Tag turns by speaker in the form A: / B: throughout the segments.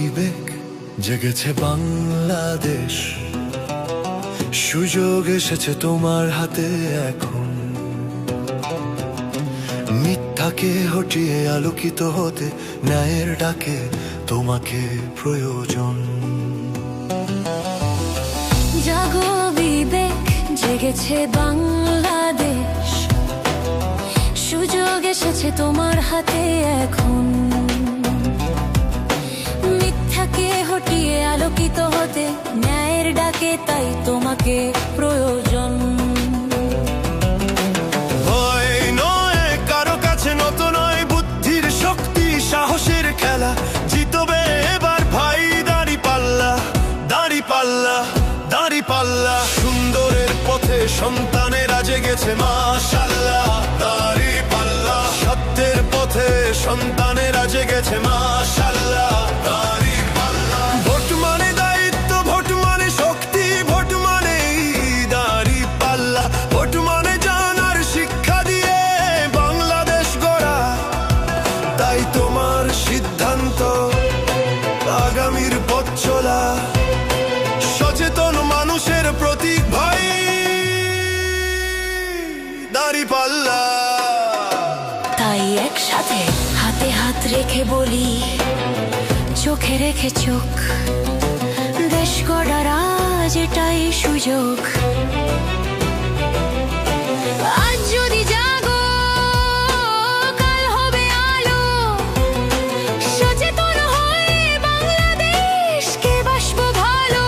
A: বিবেক জেগেছে বাংলাদেশ, সুযোগ এসেছে তোমার হাতে এখন। মিথ্যাকে হটিয়ে আলোকিত হতে ন্যায়ের ডাকে তোমাকে প্রয়োজন।
B: জাগো বিবেক জেগেছে বাংলাদেশ, সুযোগ এসেছে তোমার হাতে এখন। মিথ্যাকে হটিয়ে আলোকিত হতে ন্যায়ের ডাকে তাই তোমাকে প্রয়োজন।
A: ভয় নয় কারো কাছে, নত নয় বুদ্ধির শক্তি, সাহসের খেলা জিতবে এবার ভাই। দাড়ি পাল্লা, দাড়ি পাল্লা, দাড়ি পাল্লা, সুন্দরের পথে সন্তানেরা জেগেছে মাশাআল্লাহ। দাড়ি পাল্লা, সত্যের পথে সন্তানেরা জেগেছে মাশাআল্লাহ। দাড়ি পাল্লা, ভোট মানে দায়িত্ব, ভোট মানে শক্তি, ভোট মানে দাড়ি পাল্লা, ভোট মানে জানার শিক্ষা দিয়ে বাংলাদেশ গড়া। তাই তোমার সিদ্ধান্ত আগামীর পথ চলা, সচেতন মানুষের প্রতীক ভাই দাড়ি পাল্লা।
B: তাই একসাথে হাতে হাত রেখে বলি, চোখে রেখে চোখ, দেশ গড়ার আজ এটাই সুযোগ। আজ যদি জাগো কাল হবে আলো, সচেতন হয়ে বাংলাদেশকে বাসবো ভালো।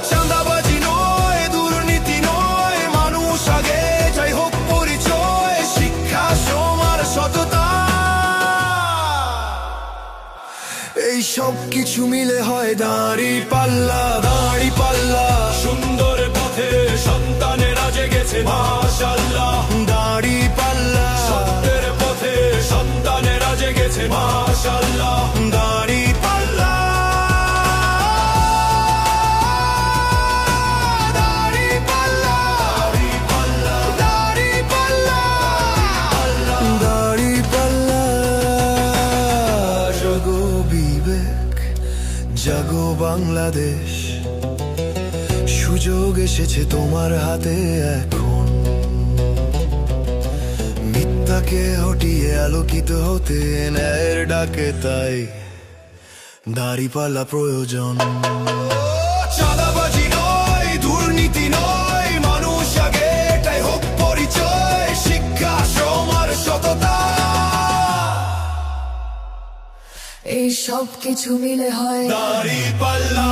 A: চাঁদাবাজি নয়, দুর্নীতি নয়, মানুষ আগে যাই হোক পরিচয়, শিক্ষা সমার সততা, এই সব কিছু মিলে হয় দাড়ি পাল্লা। দাড়ি পাল্লা, সুন্দর পথে সন্তানেরা জেগেছে মাশাআল্লাহ। দাড়ি পাল্লা, সত্যের পথে সন্তানেরা জেগেছে মাশাআল্লাহ। দাড়ি পাল্লা, দাড়ি পাল্লা, দাড়ি পাল্লা, দাড়ি পাল্লা, দাড়ি পাল্লা। জাগো বিবেক, জাগো বাংলাদেশ, সুযোগ এসেছে তোমার হাতে এখন। মিথ্যাকে হটিয়ে আলোকিত হতে ন্যায়ের ডাকে তাই দাড়িপাল্লা প্রয়োজন। চাঁদাবাজি নয়, দুর্নীতি নয়, মানুষ আগে এটাই হোক পরিচয়, শিক্ষা সমার সততা,
B: এই সব কিছু মিলে হয়
A: দাড়ি পাল্লা।